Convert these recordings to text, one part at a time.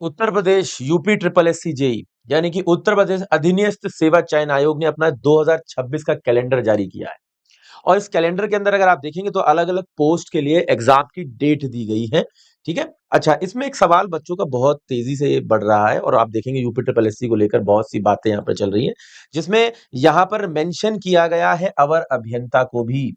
उत्तर Pradesh UP triple S C JE यानी कि उत्तर प्रदेश अधिनियस्त सेवा चयन आयोग ने अपना 2026 का कैलेंडर जारी किया है। और इस कैलेंडर के अंदर अगर आप देखेंगे तो अलग अलग पोस्ट के लिए एग्जाम की डेट दी गई है। ठीक है। अच्छा, इसमें एक सवाल बच्चों का बहुत तेजी से बढ़ रहा है और आप देखेंगे यूपी ट्रिपल एस सी को लेकर बहुत सी बातें यहाँ पर चल रही हैं, जिसमें यहाँ पर मेंशन किया गया है अवर अभियंता को भी।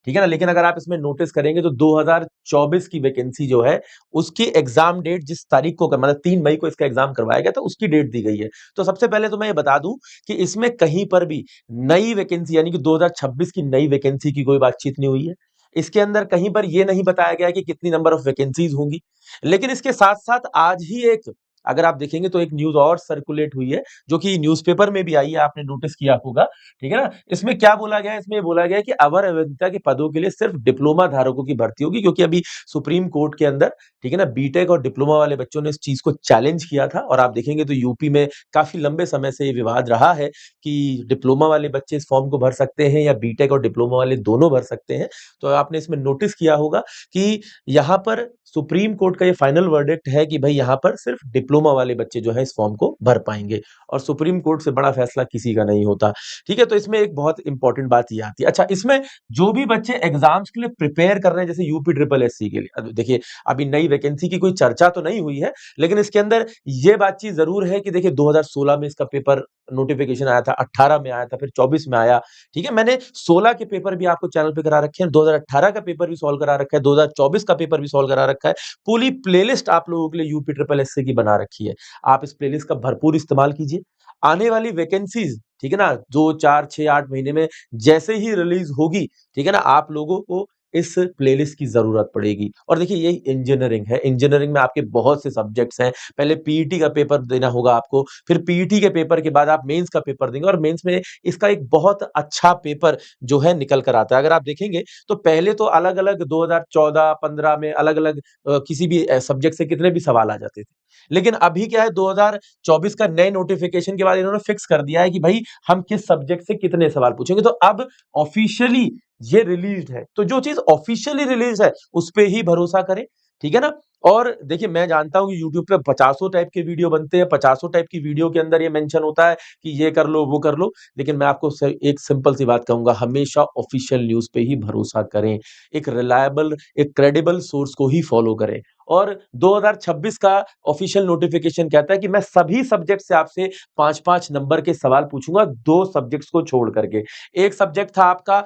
ठीक है ना। लेकिन अगर आप इसमें नोटिस करेंगे तो 2024 की वैकेंसी जो है उसकी एग्जाम डेट जिस तारीख को मतलब 3 मई को इसका एग्जाम करवाया गया था उसकी डेट दी गई है। तो सबसे पहले तो मैं ये बता दूं कि इसमें कहीं पर भी नई वैकेंसी यानी कि 2026 की नई वैकेंसी की कोई बातचीत नहीं हुई है। इसके अंदर कहीं पर यह नहीं बताया गया कि कितनी नंबर ऑफ वैकेंसीज होंगी। लेकिन इसके साथ साथ आज ही एक, अगर आप देखेंगे तो एक न्यूज और सर्कुलेट हुई है जो कि न्यूज़पेपर में भी आई है, आपने नोटिस किया होगा। ठीक है ना। इसमें क्या बोला गया है, इसमें बोला गया है कि अवर अभियंता के पदों के लिए सिर्फ डिप्लोमा धारकों की भर्ती होगी, क्योंकि अभी सुप्रीम कोर्ट के अंदर, ठीक है ना, बीटेक और डिप्लोमा वाले बच्चों ने इस चीज को चैलेंज किया था। और आप देखेंगे तो यूपी में काफी लंबे समय से ये विवाद रहा है कि डिप्लोमा वाले बच्चे इस फॉर्म को भर सकते हैं या बीटेक और डिप्लोमा वाले दोनों भर सकते हैं। तो आपने इसमें नोटिस किया होगा कि यहाँ पर सुप्रीम कोर्ट का ये फाइनल वर्डिक्ट है कि भाई यहाँ पर सिर्फ डिप्लोमा वाले बच्चे जो है इस फॉर्म को भर पाएंगे। और सुप्रीम कोर्ट से बड़ा फैसला किसी का नहीं होता। ठीक है। तो इसमें एक बहुत इंपॉर्टेंट बात ये आती है। अच्छा, इसमें जो भी बच्चे एग्जाम्स के लिए प्रिपेयर कर रहे हैं, जैसे यूपी ट्रिपल एस सी के लिए, देखिए अभी नई वैकेंसी की कोई चर्चा तो नहीं हुई है, लेकिन इसके अंदर ये बातचीत जरूर है कि देखिए 2016 में इसका पेपर नोटिफिकेशन आया था, 18 में आया था, फिर 24 में आया। ठीक है। मैंने 16 के पेपर भी आपको चैनल पे करा रखे हैं, 2018 का पेपर भी सॉल्व करा रखा है, 2024 का पेपर भी सॉल्व करा रखा है। पूरी प्लेलिस्ट आप लोगों के लिए यूपी ट्रिपल एस की बना रखी है। आप इस प्लेलिस्ट का भरपूर इस्तेमाल कीजिए। आने वाली वैकेंसीज, ठीक है ना, जो 4 6 8 महीने में जैसे ही रिलीज होगी, ठीक है ना, आप लोगों को इस प्लेलिस्ट की जरूरत पड़ेगी। और देखिए यही इंजीनियरिंग है, इंजीनियरिंग में आपके बहुत से सब्जेक्ट्स हैं। पहले पीईटी का पेपर देना होगा आपको, फिर पीईटी के पेपर के बाद आप मेंस का पेपर देंगे, और मेंस में इसका एक बहुत अच्छा पेपर जो है निकल कर आता है। अगर आप देखेंगे तो पहले तो अलग अलग 2014 15 में अलग अलग किसी भी सब्जेक्ट से कितने भी सवाल आ जाते थे। लेकिन अभी क्या है, 2024 का नए नोटिफिकेशन के बाद इन्होंने फिक्स कर दिया है कि भाई हम किस सब्जेक्ट से कितने सवाल पूछेंगे। तो अब ऑफिशियली ये रिलीज्ड है, तो जो चीज ऑफिशियली रिलीज है उस पे ही भरोसा करें। ठीक है ना। और देखिए मैं जानता हूं कि यूट्यूब पे 50 टाइप के वीडियो बनते हैं, 50 टाइप की वीडियो के अंदर ये मेंशन होता है कि ये कर लो वो कर लो। लेकिन मैं आपको एक सिंपल सी बात कहूंगा, हमेशा ऑफिशियल न्यूज पे ही भरोसा करें। एक रिलायबल, एक क्रेडिबल सोर्स को ही फॉलो करें। और 2026 का ऑफिशियल नोटिफिकेशन कहता है कि मैं सभी सब्जेक्ट से आपसे 5 5 नंबर के सवाल पूछूंगा, 2 सब्जेक्ट्स को छोड़ करके। एक सब्जेक्ट था आपका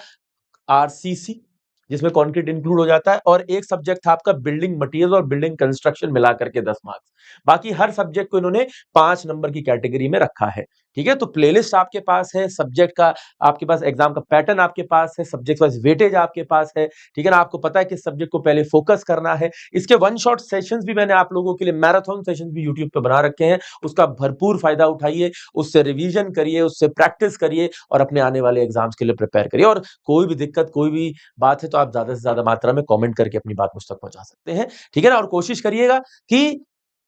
आरसीसी, जिसमें कंक्रीट इंक्लूड हो जाता है, और एक सब्जेक्ट था आपका बिल्डिंग मटेरियल और बिल्डिंग कंस्ट्रक्शन मिला करके 10 मार्क्स। बाकी हर सब्जेक्ट को इन्होंने 5 नंबर की कैटेगरी में रखा है। ठीक है। तो प्लेलिस्ट आपके पास है, सब्जेक्ट का आपके पास, एग्जाम का पैटर्न आपके पास है, सब्जेक्ट वाइज वेटेज आपके पास है। ठीक है ना। आपको पता है किस सब्जेक्ट को पहले फोकस करना है। इसके वन शॉट सेशंस भी मैंने आप लोगों के लिए, मैराथन सेशंस भी यूट्यूब पे बना रखे हैं, उसका भरपूर फायदा उठाइए, उससे रिवीजन करिए, उससे प्रैक्टिस करिए और अपने आने वाले एग्जाम्स के लिए प्रिपेयर करिए। और कोई भी दिक्कत, कोई भी बात है तो आप ज्यादा से ज्यादा मात्रा में कमेंट करके अपनी बात मुझ तक पहुंचा सकते हैं। ठीक है ना। और कोशिश करिएगा कि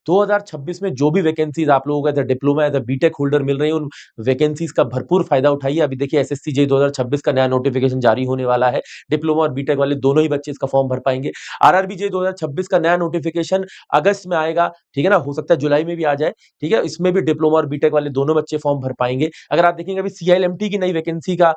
2026 में जो भी वैकेंसीज आप लोगों को as diploma as BTech holder मिल रही है, उन वैकेंसीज का भरपूर फायदा उठाइए। अभी देखिए एसएससी जे 2026 का नया नोटिफिकेशन जारी होने वाला है। डिप्लोमा और बीटेक वाले दोनों ही बच्चे इसका फॉर्म भर पाएंगे। आरआरबी जे 2026 का नया नोटिफिकेशन अगस्त में आएगा। ठीक है ना। हो सकता है जुलाई में भी आ जाए। ठीक है। इसमें भी डिप्लोमा और बीटेक वाले दोनों बच्चे फॉर्म भर पाएंगे। अगर आप देखेंगे अभी सीआईएलएमटी की नई वैकेंसी का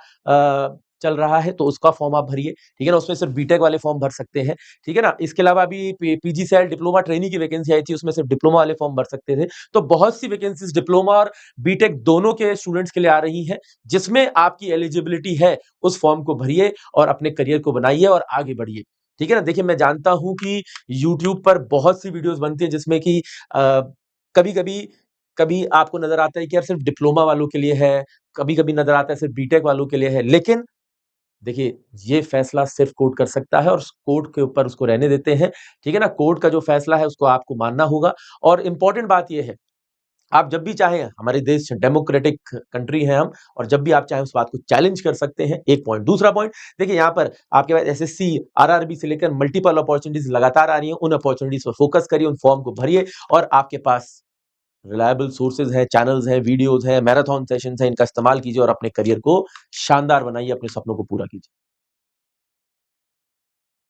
चल रहा है, तो उसका फॉर्म आप भरिए। ठीक है ना। उसमें सिर्फ बीटेक वाले फॉर्म भर सकते हैं। ठीक है ना। इसके अलावा अभी पीजीसीएल डिप्लोमा ट्रेनिंग की वैकेंसी आई थी, उसमें सिर्फ डिप्लोमा वाले फॉर्म भर सकते थे। तो बहुत सी वैकेंसीज डिप्लोमा और बीटेक दोनों के स्टूडेंट्स के लिए आ रही है, जिसमें आपकी एलिजिबिलिटी है उस फॉर्म को भरिए और अपने करियर को बनाइए और आगे बढ़िए। ठीक है ना। देखिए मैं जानता हूं कि यूट्यूब पर बहुत सी वीडियोस बनती है जिसमें कि कभी कभी कभी आपको नजर आता है कि यार सिर्फ डिप्लोमा वालों के लिए है, कभी कभी नजर आता है सिर्फ बीटेक वालों के लिए है। लेकिन देखिए ये फैसला सिर्फ कोर्ट कर सकता है और कोर्ट के ऊपर उसको रहने देते हैं। ठीक है ना। कोर्ट का जो फैसला है उसको आपको मानना होगा। और इंपॉर्टेंट बात ये है, आप जब भी चाहें, हमारे देश डेमोक्रेटिक कंट्री है हम, और जब भी आप चाहें उस बात को चैलेंज कर सकते हैं। एक पॉइंट। दूसरा पॉइंट, देखिए यहाँ पर आपके पास एसएससी आरआरबी से लेकर मल्टीपल अपॉर्चुनिटीज लगातार आ रही हैं। उन अपॉर्चुनिटीज पर फोकस करिए, उन फॉर्म को भरिए, और आपके पास रिलायबल सोर्सेज हैं, चैनल्स हैं, वीडियोज हैं, मैराथन सेशंस हैं, इनका इस्तेमाल कीजिए और अपने करियर को शानदार बनाइए, अपने सपनों को पूरा कीजिए।